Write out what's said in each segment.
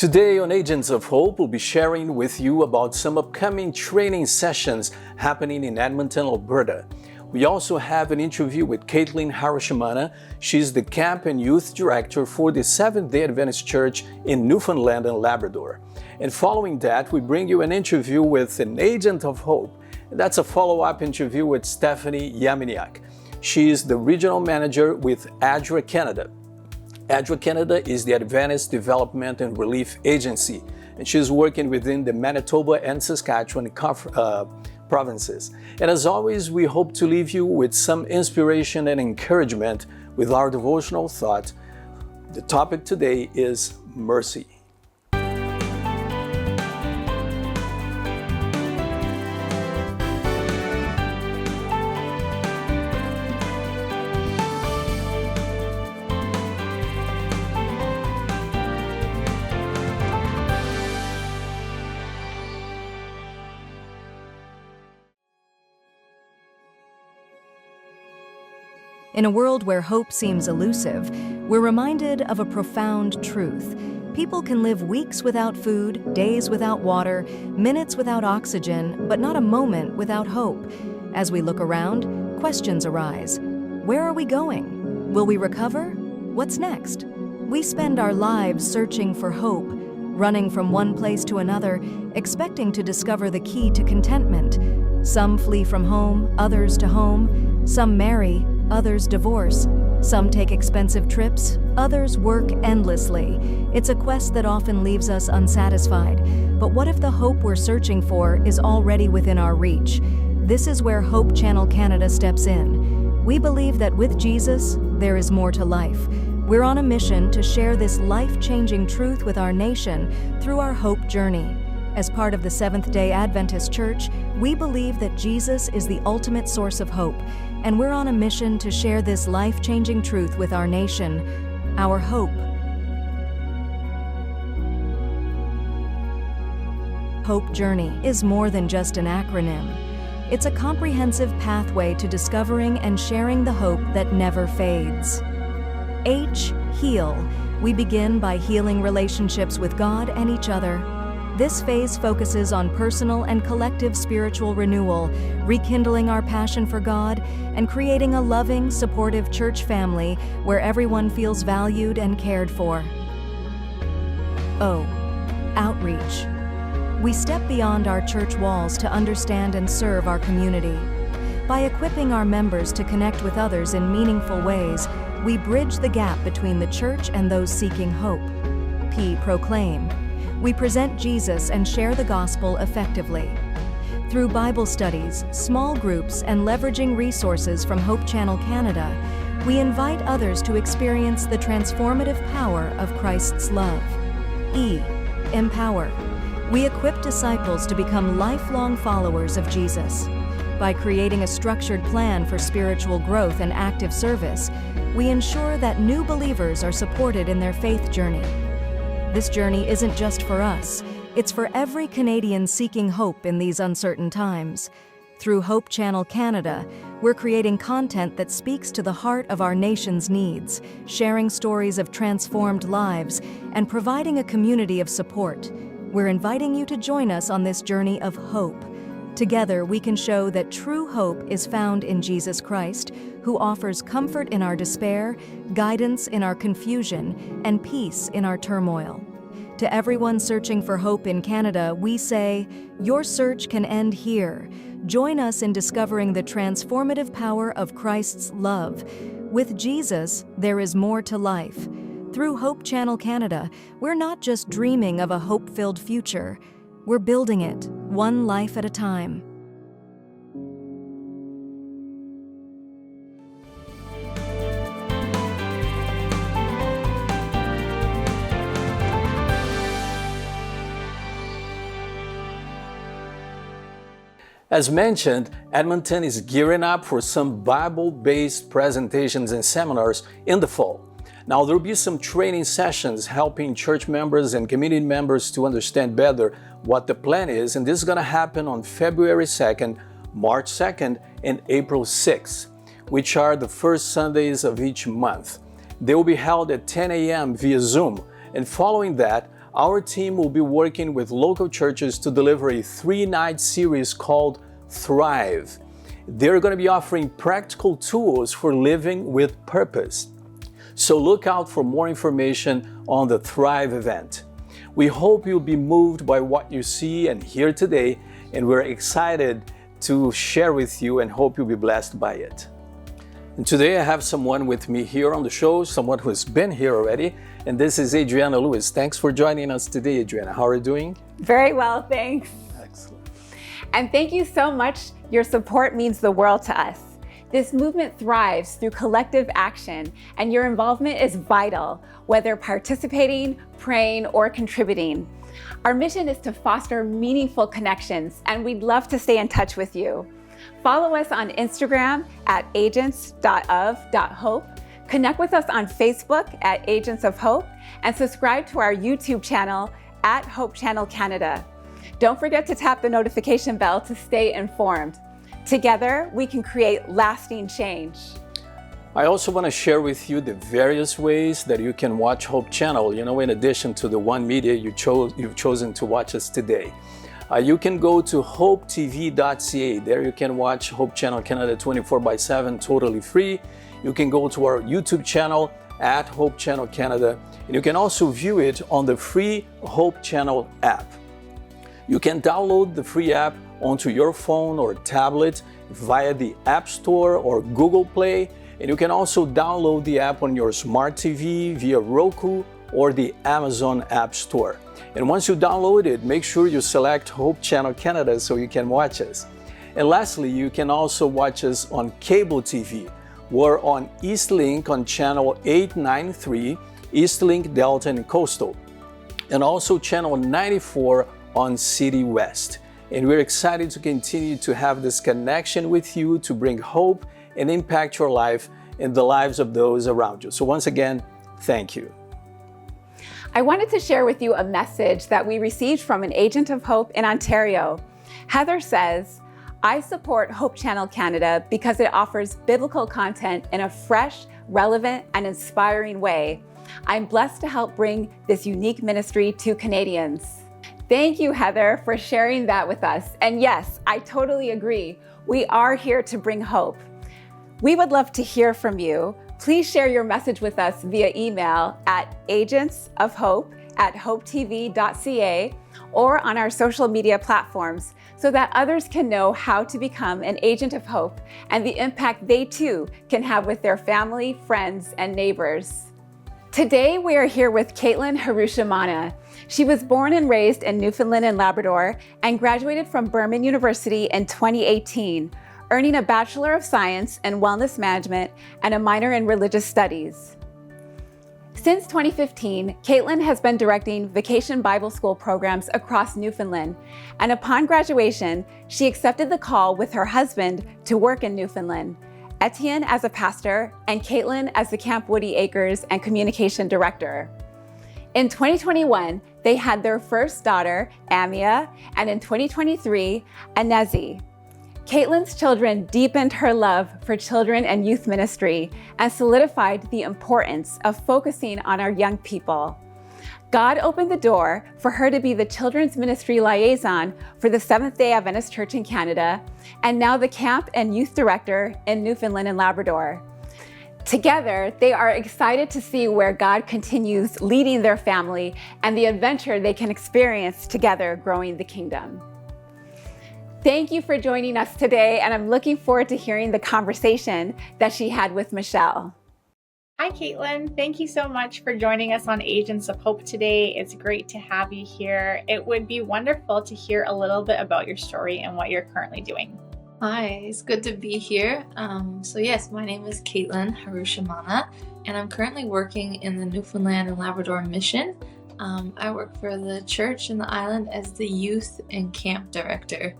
Today on Agents of Hope, we'll be sharing with you about some upcoming training sessions happening in Edmonton, Alberta. We also have an interview with Kaitlynn Harushimana. She's the Camp and Youth Director for the Seventh-day Adventist Church in Newfoundland and Labrador. And following that, we bring you an interview with an Agent of Hope. And that's a follow-up interview with Stephanie Yamniuk. She is the Regional Manager with ADRA Canada. ADRA Canada is the Adventist Development and Relief Agency, and she's working within the Manitoba and Saskatchewan provinces. And as always, we hope to leave you with some inspiration and encouragement with our devotional thought. The topic today is mercy. In a world where hope seems elusive, we're reminded of a profound truth. People can live weeks without food, days without water, minutes without oxygen, but not a moment without hope. As we look around, questions arise. Where are we going? Will we recover? What's next? We spend our lives searching for hope, running from one place to another, expecting to discover the key to contentment. Some flee from home, others to home. Some marry, others divorce. Some take expensive trips, others work endlessly. It's a quest that often leaves us unsatisfied. But what if the hope we're searching for is already within our reach? This is where Hope Channel Canada steps in. We believe that with Jesus, there is more to life. We're on a mission to share this life-changing truth with our nation through our hope journey. As part of the Seventh-day Adventist Church, we believe that Jesus is the ultimate source of hope, and we're on a mission to share this life-changing truth with our nation, our hope. Hope Journey is more than just an acronym. It's a comprehensive pathway to discovering and sharing the hope that never fades. H, heal. We begin by healing relationships with God and each other. This phase focuses on personal and collective spiritual renewal, rekindling our passion for God, and creating a loving, supportive church family where everyone feels valued and cared for. O, outreach. We step beyond our church walls to understand and serve our community. By equipping our members to connect with others in meaningful ways, we bridge the gap between the church and those seeking hope. P, proclaim. We present Jesus and share the gospel effectively. Through Bible studies, small groups, and leveraging resources from Hope Channel Canada, we invite others to experience the transformative power of Christ's love. E, empower. We equip disciples to become lifelong followers of Jesus. By creating a structured plan for spiritual growth and active service, we ensure that new believers are supported in their faith journey. This journey isn't just for us, it's for every Canadian seeking hope in these uncertain times. Through Hope Channel Canada, we're creating content that speaks to the heart of our nation's needs, sharing stories of transformed lives, and providing a community of support. We're inviting you to join us on this journey of hope. Together, we can show that true hope is found in Jesus Christ, who offers comfort in our despair, guidance in our confusion, and peace in our turmoil. To everyone searching for hope in Canada, we say, your search can end here. Join us in discovering the transformative power of Christ's love. With Jesus, there is more to life. Through Hope Channel Canada, we're not just dreaming of a hope-filled future. We're building it, one life at a time. As mentioned, Edmonton is gearing up for some Bible-based presentations and seminars in the fall. Now, there will be some training sessions helping church members and community members to understand better what the plan is, and this is going to happen on February 2nd, March 2nd, and April 6th, which are the first Sundays of each month. They will be held at 10 a.m. via Zoom, and following that, our team will be working with local churches to deliver a 3-night series called Thrive. They're going to be offering practical tools for living with purpose. So look out for more information on the Thrive event. We hope you'll be moved by what you see and hear today, and we're excited to share with you and hope you'll be blessed by it. And today I have someone with me here on the show, someone who's been here already, and this is Adriana Lewis. Thanks for joining us today, Adriana. How are you doing? Very well, thanks. Excellent. And thank you so much. Your support means the world to us. This movement thrives through collective action, and your involvement is vital, whether participating, praying, or contributing. Our mission is to foster meaningful connections, and we'd love to stay in touch with you. Follow us on Instagram at agents.of.hope, connect with us on Facebook at Agents of Hope, and subscribe to our YouTube channel at Hope Channel Canada. Don't forget to tap the notification bell to stay informed. Together, we can create lasting change. I also want to share with you the various ways that you can watch Hope Channel, in addition to the one media you've chosen to watch us today. You can go to hopetv.ca. There you can watch Hope Channel Canada 24/7 totally free. You can go to our YouTube channel at Hope Channel Canada, and you can also view it on the free Hope Channel app. You can download the free app onto your phone or tablet via the App Store or Google Play, and you can also download the app on your smart TV via Roku or the Amazon App Store. And once you download it, make sure you select Hope Channel Canada so you can watch us. And lastly, you can also watch us on cable TV. We're on Eastlink on channel 893, Eastlink, Delta, and Coastal, and also channel 94 on City West. And we're excited to continue to have this connection with you to bring hope and impact your life and the lives of those around you. So once again, thank you. I wanted to share with you a message that we received from an agent of hope in Ontario. Heather says, I support Hope Channel Canada because it offers biblical content in a fresh, relevant, and inspiring way. I'm blessed to help bring this unique ministry to Canadians. Thank you, Heather, for sharing that with us. And yes, I totally agree. We are here to bring hope. We would love to hear from you. Please share your message with us via email at agentsofhope@hopetv.ca or on our social media platforms so that others can know how to become an agent of hope and the impact they too can have with their family, friends, and neighbors. Today, we are here with Kaitlynn Harushimana. She was born and raised in Newfoundland and Labrador and graduated from Burman University in 2018, earning a Bachelor of Science in Wellness Management and a minor in Religious Studies. Since 2015, Kaitlynn has been directing Vacation Bible School programs across Newfoundland, and upon graduation, she accepted the call with her husband to work in Newfoundland, Etienne as a pastor, and Kaitlynn as the Camp Woody Acres and Communication Director. In 2021, they had their first daughter, Amia, and in 2023, Anezi. Kaitlynn's children deepened her love for children and youth ministry and solidified the importance of focusing on our young people. God opened the door for her to be the children's ministry liaison for the Seventh-day Adventist Church in Canada, and now the camp and youth director in Newfoundland and Labrador. Together, they are excited to see where God continues leading their family and the adventure they can experience together growing the kingdom. Thank you for joining us today, and I'm looking forward to hearing the conversation that she had with Michelle. Hi, Kaitlynn. Thank you so much for joining us on Agents of Hope today. It's great to have you here. It would be wonderful to hear a little bit about your story and what you're currently doing. Hi, it's good to be here. Yes, my name is Kaitlynn Harushimana, and I'm currently working in the Newfoundland and Labrador mission. I work for the church in the island as the youth and camp director.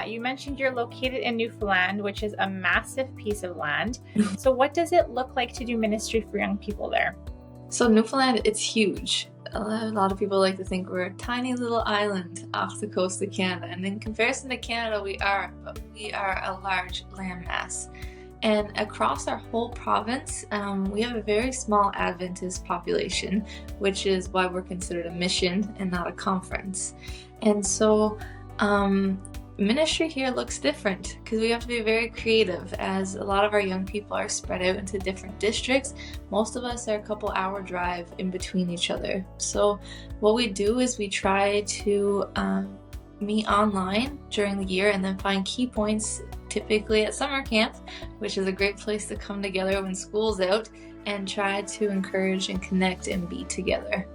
You mentioned you're located in Newfoundland, which is a massive piece of land. So what does it look like to do ministry for young people there? So Newfoundland, it's huge. A lot of people like to think we're a tiny little island off the coast of Canada. And in comparison to Canada, we are a large landmass. And across our whole province, we have a very small Adventist population, which is why we're considered a mission and not a conference. And so ministry here looks different because we have to be very creative, as a lot of our young people are spread out into different districts. Most of us are a couple hour drive in between each other. So what we do is we try to meet online during the year and then find key points, typically at summer camp, which is a great place to come together when school's out, and try to encourage and connect and be together.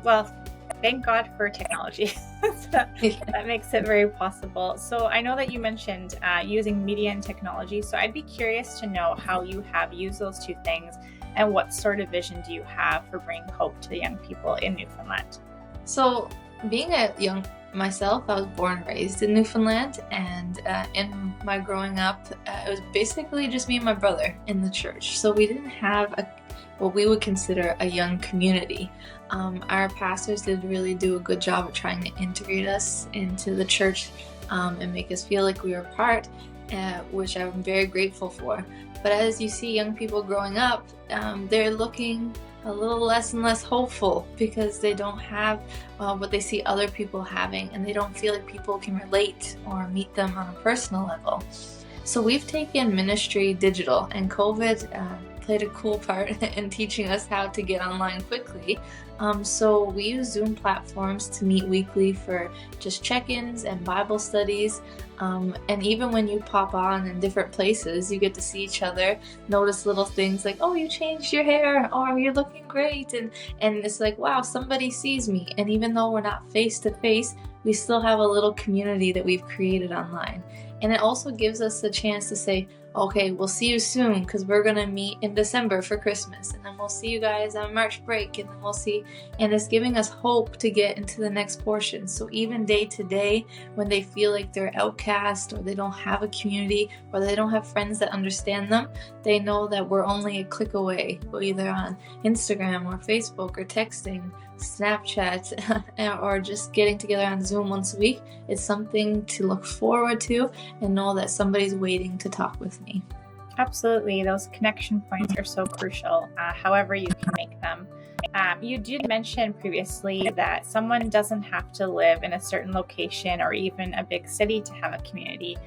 Well, thank God for technology. That makes it very possible. So I know that you mentioned using media and technology, so I'd be curious to know how you have used those two things and what sort of vision do you have for bringing hope to the young people in Newfoundland? So being a young myself, I was born and raised in Newfoundland, and in my growing up, it was basically just me and my brother in the church. So we didn't have what we would consider a young community. Our pastors did really do a good job of trying to integrate us into the church and make us feel like we were part, which I'm very grateful for. But as you see young people growing up, they're looking a little less and less hopeful because they don't have what they see other people having, and they don't feel like people can relate or meet them on a personal level. So we've taken ministry digital, and COVID played a cool part in teaching us how to get online quickly. So we use Zoom platforms to meet weekly for just check-ins and Bible studies. And even when you pop on in different places, you get to see each other, notice little things like, oh, you changed your hair, or you're looking great. And it's like, wow, somebody sees me. And even though we're not face to face, we still have a little community that we've created online. And it also gives us the chance to say, okay, we'll see you soon because we're going to meet in December for Christmas, and then we'll see you guys on March break, and then we'll see, and it's giving us hope to get into the next portion. So even day to day, when they feel like they're outcast, or they don't have a community, or they don't have friends that understand them, they know that we're only a click away, either on Instagram or Facebook or texting, Snapchat, or just getting together on Zoom once a week. It's something to look forward to and know that somebody's waiting to talk with me. Absolutely. Those connection points are so crucial, however you can make them. You did mention previously that someone doesn't have to live in a certain location or even a big city to have a community.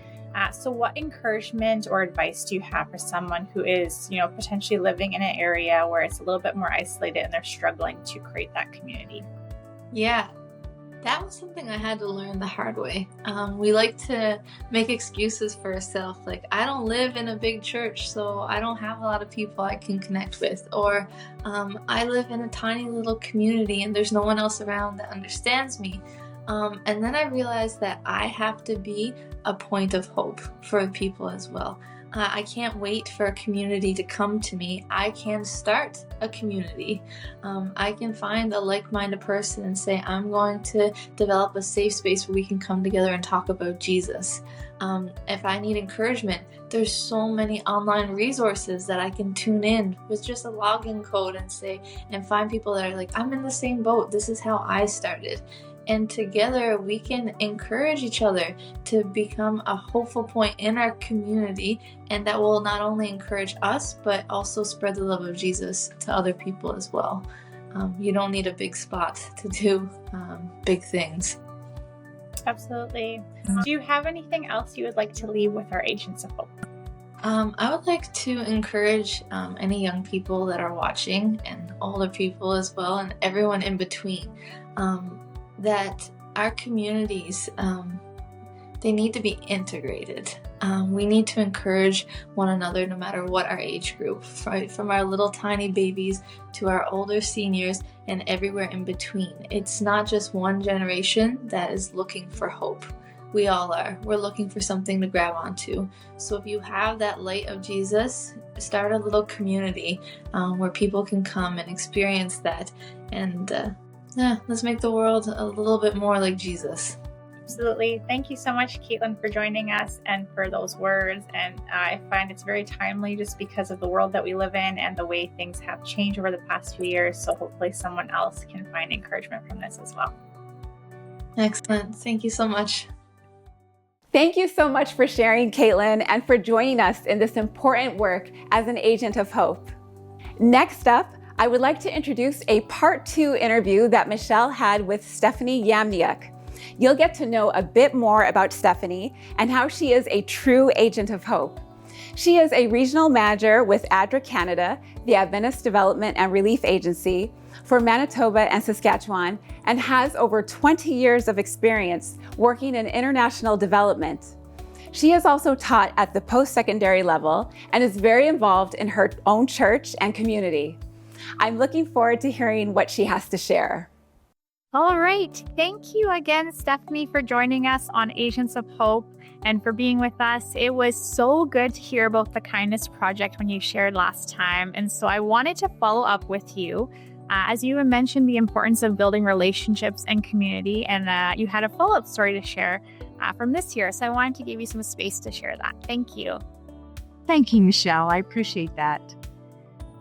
So what encouragement or advice do you have for someone who is, potentially living in an area where it's a little bit more isolated and they're struggling to create that community? Yeah, that was something I had to learn the hard way. We like to make excuses for ourselves, like, I don't live in a big church, so I don't have a lot of people I can connect with, or I live in a tiny little community and there's no one else around that understands me. And then I realized that I have to be a point of hope for people as well. I can't wait for a community to come to me. I can start a community. I can find a like-minded person and say, I'm going to develop a safe space where we can come together and talk about Jesus. If I need encouragement, there's so many online resources that I can tune in with just a login code and find people that are like, I'm in the same boat. This is how I started. And together we can encourage each other to become a hopeful point in our community, and that will not only encourage us, but also spread the love of Jesus to other people as well. You don't need a big spot to do big things. Absolutely. Do you have anything else you would like to leave with our Agents of Hope? I would like to encourage any young people that are watching, and older people as well, and everyone in between, that our communities, they need to be integrated. We need to encourage one another no matter what our age group, right? From our little tiny babies to our older seniors and everywhere in between. It's not just one generation that is looking for hope. We all are. We're looking for something to grab onto. So if you have that light of Jesus, start a little community where people can come and experience that, and let's make the world a little bit more like Jesus. Absolutely. Thank you so much, Kaitlynn, for joining us and for those words. And I find it's very timely just because of the world that we live in and the way things have changed over the past few years. So hopefully someone else can find encouragement from this as well. Excellent. Thank you so much. Thank you so much for sharing, Kaitlynn, and for joining us in this important work as an agent of hope. Next up, I would like to introduce a part 2 interview that Michelle had with Stephanie Yamniuk. You'll get to know a bit more about Stephanie and how she is a true agent of hope. She is a regional manager with ADRA Canada, the Adventist Development and Relief Agency, for Manitoba and Saskatchewan, and has over 20 years of experience working in international development. She has also taught at the post-secondary level and is very involved in her own church and community. I'm looking forward to hearing what she has to share. All right. Thank you again, Stephanie, for joining us on Agents of Hope and for being with us. It was so good to hear about the Kindness Project when you shared last time. And so I wanted to follow up with you. As you mentioned, the importance of building relationships and community, and you had a follow-up story to share from this year. So I wanted to give you some space to share that. Thank you. Thank you, Michelle. I appreciate that.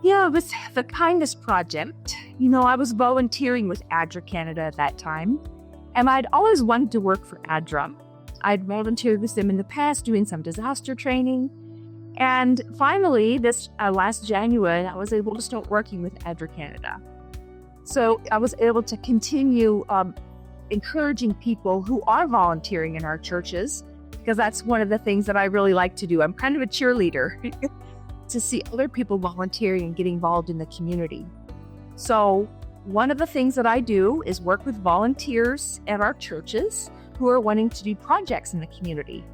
Yeah, it was the Kindness Project. I was volunteering with ADRA Canada at that time, and I'd always wanted to work for ADRA. I'd volunteered with them in the past doing some disaster training. And finally, this last January, I was able to start working with ADRA Canada. So I was able to continue encouraging people who are volunteering in our churches, because that's one of the things that I really like to do. I'm kind of a cheerleader to see other people volunteering and getting involved in the community. So one of the things that I do is work with volunteers at our churches who are wanting to do projects in the community.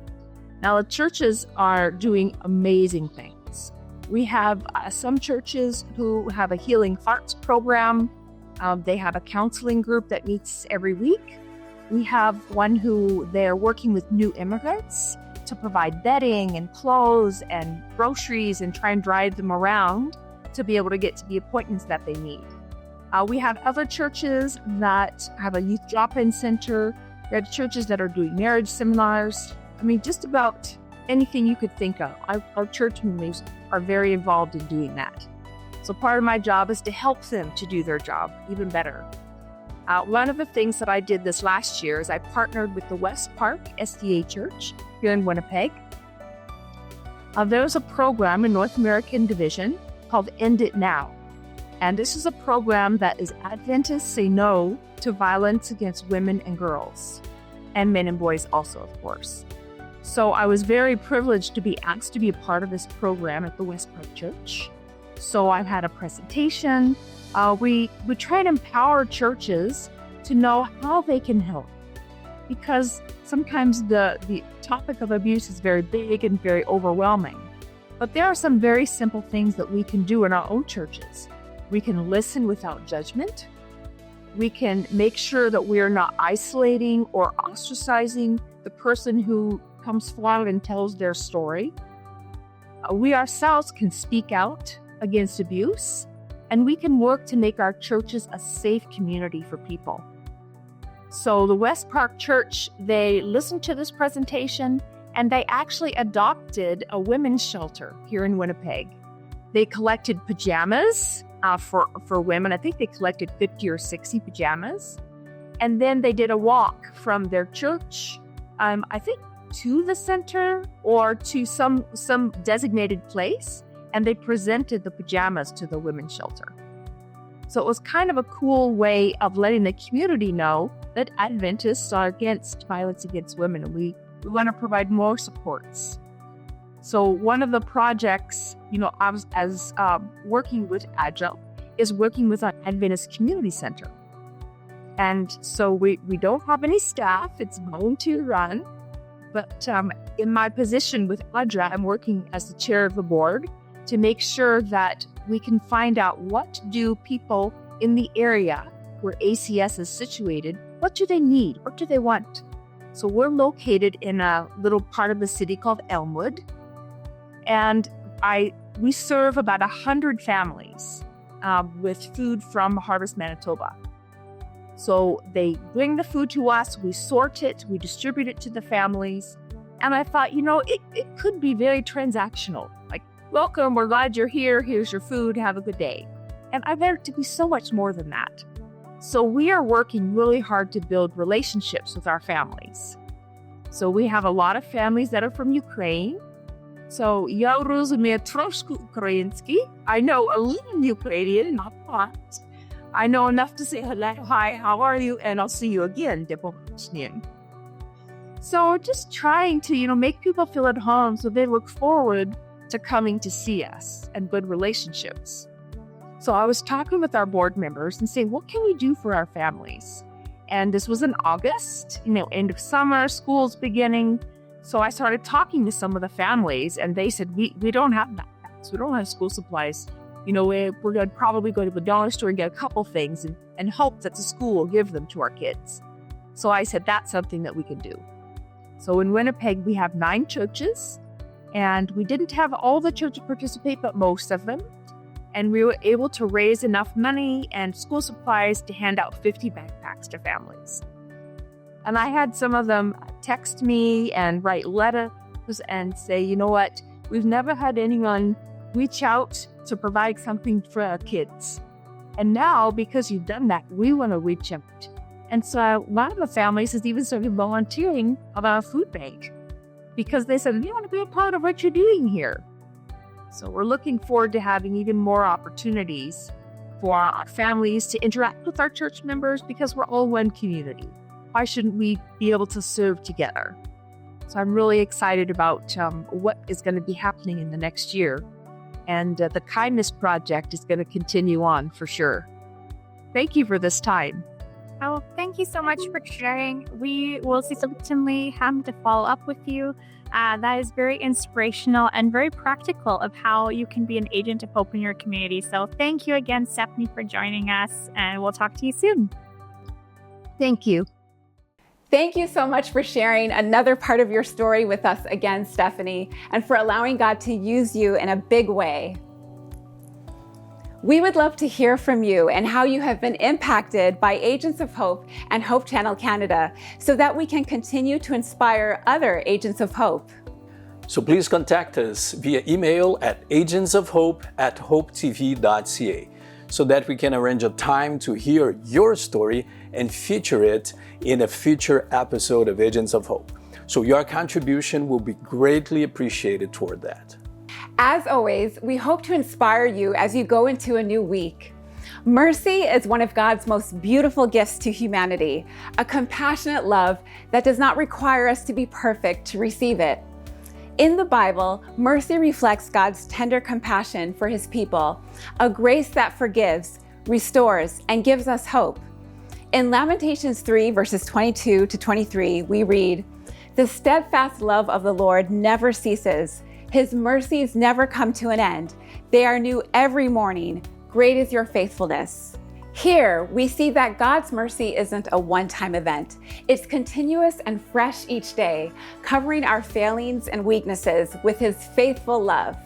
Now, the churches are doing amazing things. We have some churches who have a Healing Hearts program. They have a counseling group that meets every week. We have one who they're working with new immigrants to provide bedding and clothes and groceries and try and drive them around to be able to get to the appointments that they need. We have other churches that have a youth drop-in center. We have churches that are doing marriage seminars. Just about anything you could think of. Our church members are very involved in doing that. So part of my job is to help them to do their job even better. One of the things that I did this last year is I partnered with the West Park SDA Church here in Winnipeg. There's a program in North American Division called End It Now. And this is a program that is Adventists say no to violence against women and girls, and men and boys also, of course. So I was very privileged to be asked to be a part of this program at the West Park Church. So I've had a presentation. We try and empower churches to know how they can help, because sometimes the topic of abuse is very big and very overwhelming. But there are some very simple things that we can do in our own churches. We can listen without judgment. We can make sure that we are not isolating or ostracizing the person who comes forward and tells their story. We ourselves can speak out against abuse, and we can work to make our churches a safe community for people. So the West Park Church, they listened to this presentation, and they actually adopted a women's shelter here in Winnipeg. They collected pajamas for women. I think they collected 50 or 60 pajamas. And then they did a walk from their church, I think, to the center or to some designated place, and they presented the pajamas to the women's shelter. So it was kind of a cool way of letting the community know that Adventists are against violence against women, and we want to provide more supports. So one of the projects, I was working with ADRA, is working with an Adventist community center. And so we don't have any staff, it's volunteer run. But in my position with ADRA, I'm working as the chair of the board to make sure that we can find out what do people in the area where ACS is situated, what do they need, what do they want? So we're located in a little part of the city called Elmwood, and we serve about 100 families with food from Harvest Manitoba. So they bring the food to us, we sort it, we distribute it to the families. And I thought, it could be very transactional. Like, welcome, we're glad you're here, here's your food, have a good day. And I want it to be so much more than that. So we are working really hard to build relationships with our families. So we have a lot of families that are from Ukraine. So ja rozumiem troszkę ukraiński. I know a little Ukrainian, not a lot. I know enough to say hello, hi, how are you, and I'll see you again. Devotional. So just trying to, make people feel at home so they look forward to coming to see us and good relationships. So I was talking with our board members and saying, what can we do for our families? And this was in August, end of summer, school's beginning. So I started talking to some of the families and they said, we don't have backpacks. We don't have school supplies. We're going to probably go to the dollar store and get a couple things and hope that the school will give them to our kids. So I said, that's something that we can do. So in Winnipeg, we have 9 churches and we didn't have all the churches participate, but most of them. And we were able to raise enough money and school supplies to hand out 50 backpacks to families. And I had some of them text me and write letters and say, you know what, we've never had anyone reach out to provide something for our kids. And now, because you've done that, we want to reach out. And so a lot of the families has even started volunteering on our food bank because they said, we want to be a part of what you're doing here. So we're looking forward to having even more opportunities for our families to interact with our church members because we're all one community. Why shouldn't we be able to serve together? So I'm really excited about what is going to be happening in the next year. And the Kindness Project is going to continue on for sure. Thank you for this time. Oh, thank you so much for sharing. We will certainly have to follow up with you. That is very inspirational and very practical of how you can be an agent of hope in your community. So thank you again, Stephanie, for joining us, and we'll talk to you soon. Thank you. Thank you so much for sharing another part of your story with us again, Stephanie, and for allowing God to use you in a big way. We would love to hear from you and how you have been impacted by Agents of Hope and Hope Channel Canada so that we can continue to inspire other Agents of Hope. So please contact us via email at agentsofhope@hopetv.ca so that we can arrange a time to hear your story and feature it in a future episode of Agents of Hope. So your contribution will be greatly appreciated toward that. As always, we hope to inspire you as you go into a new week. Mercy is one of God's most beautiful gifts to humanity, a compassionate love that does not require us to be perfect to receive it. In the Bible, mercy reflects God's tender compassion for His people, a grace that forgives, restores, and gives us hope. In Lamentations 3, verses 22 to 23, we read, "The steadfast love of the Lord never ceases. His mercies never come to an end. They are new every morning. Great is your faithfulness." Here, we see that God's mercy isn't a one-time event. It's continuous and fresh each day, covering our failings and weaknesses with His faithful love.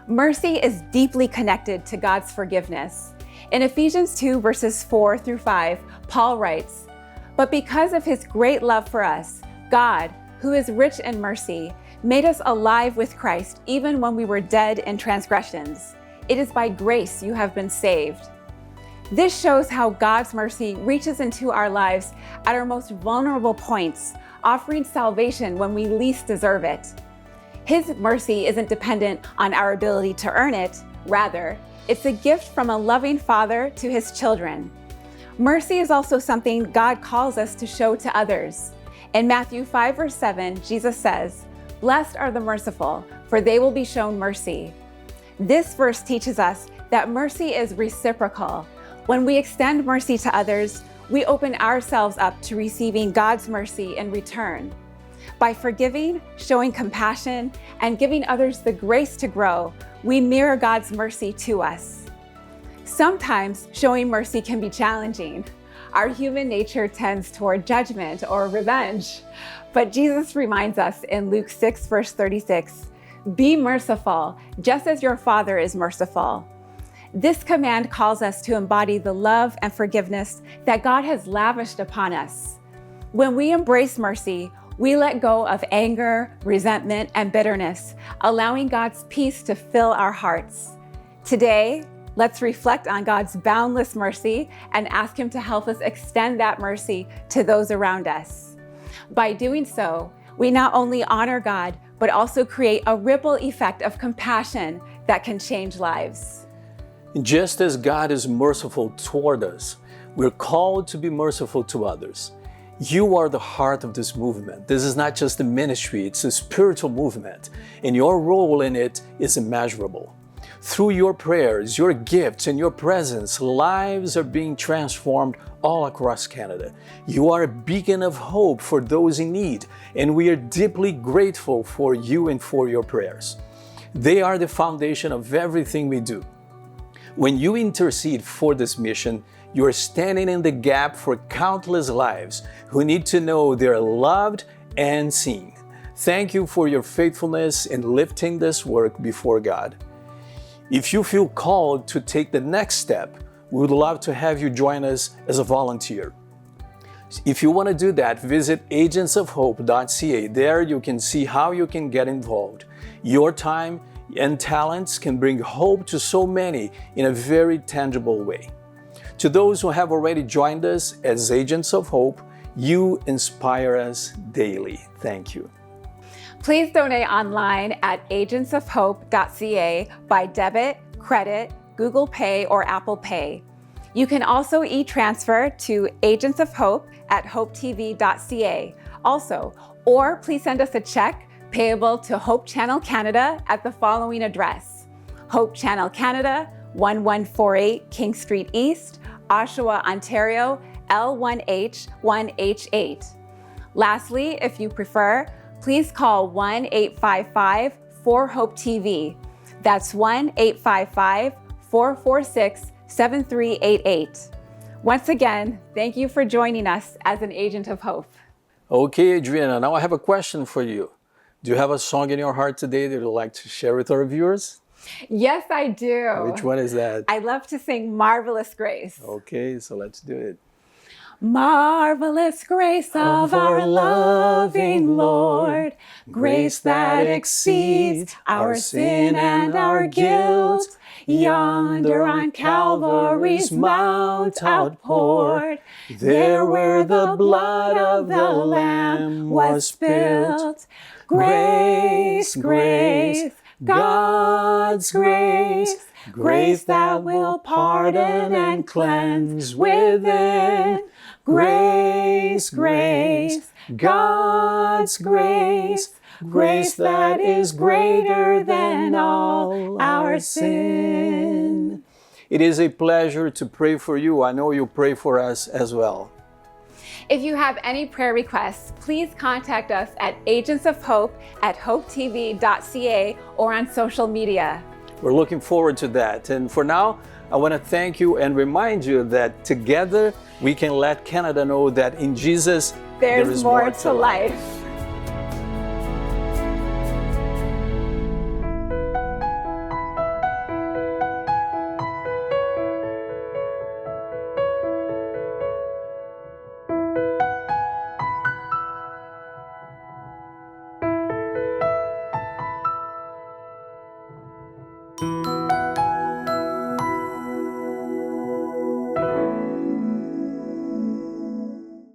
Mercy is deeply connected to God's forgiveness. In Ephesians 2, verses 4 through 5, Paul writes, "But because of His great love for us, God, who is rich in mercy, made us alive with Christ even when we were dead in transgressions. It is by grace you have been saved." This shows how God's mercy reaches into our lives at our most vulnerable points, offering salvation when we least deserve it. His mercy isn't dependent on our ability to earn it. Rather, it's a gift from a loving Father to His children. Mercy is also something God calls us to show to others. In Matthew 5, verse 7, Jesus says, "Blessed are the merciful, for they will be shown mercy." This verse teaches us that mercy is reciprocal. When we extend mercy to others, we open ourselves up to receiving God's mercy in return. By forgiving, showing compassion, and giving others the grace to grow, we mirror God's mercy to us. Sometimes showing mercy can be challenging. Our human nature tends toward judgment or revenge. But Jesus reminds us in Luke 6, verse 36, "Be merciful, just as your Father is merciful." This command calls us to embody the love and forgiveness that God has lavished upon us. When we embrace mercy, we let go of anger, resentment, and bitterness, allowing God's peace to fill our hearts. Today, let's reflect on God's boundless mercy and ask Him to help us extend that mercy to those around us. By doing so, We not only honor God, but also create a ripple effect of compassion that can change lives. Just as God is merciful toward us, we're called to be merciful to others. You are the heart of this movement. This is not just a ministry, it's a spiritual movement, and your role in it is immeasurable. Through your prayers, your gifts, and your presence, lives are being transformed all across Canada. You are a beacon of hope for those in need, and we are deeply grateful for you and for your prayers. They are the foundation of everything we do. When you intercede for this mission, you are standing in the gap for countless lives who need to know they're loved and seen. Thank you for your faithfulness in lifting this work before God. If you feel called to take the next step, we would love to have you join us as a volunteer. If you want to do that, visit agentsofhope.ca. There you can see how you can get involved. Your time and talents can bring hope to so many in a very tangible way. To those who have already joined us as Agents of Hope, you inspire us daily. Thank you. Please donate online at agentsofhope.ca by debit, credit, Google Pay, or Apple Pay. You can also e-transfer to Agents of Hope at hopetv.ca also, or please send us a check payable to Hope Channel Canada at the following address: Hope Channel Canada, 1148 King Street East, Oshawa, Ontario, L1H1H8. Lastly, if you prefer, please call 1-855-4HOPE-TV. That's 1-855-446-7388. Once again, thank you for joining us as an Agent of Hope. Okay, Adriana, now I have a question for you. Do you have a song in your heart today that you'd like to share with our viewers? Yes, I do. Which one is that? I love to sing Marvelous Grace. Okay, so let's do it. Marvelous grace of our loving Lord, grace that exceeds our sin and our guilt, yonder on Calvary's mount outpoured, there where the blood of the Lamb was spilt. Grace, grace, God's grace, grace that will pardon and cleanse within. Grace, grace, God's grace, grace that is greater than all our sin. It is a pleasure to pray for you. I know you pray for us as well. If you have any prayer requests, please contact us at agentsofhope@hopetv.ca or on social media. We're looking forward to that. And for now, I want to thank you and remind you that together we can let Canada know that in Jesus there is more to life. life.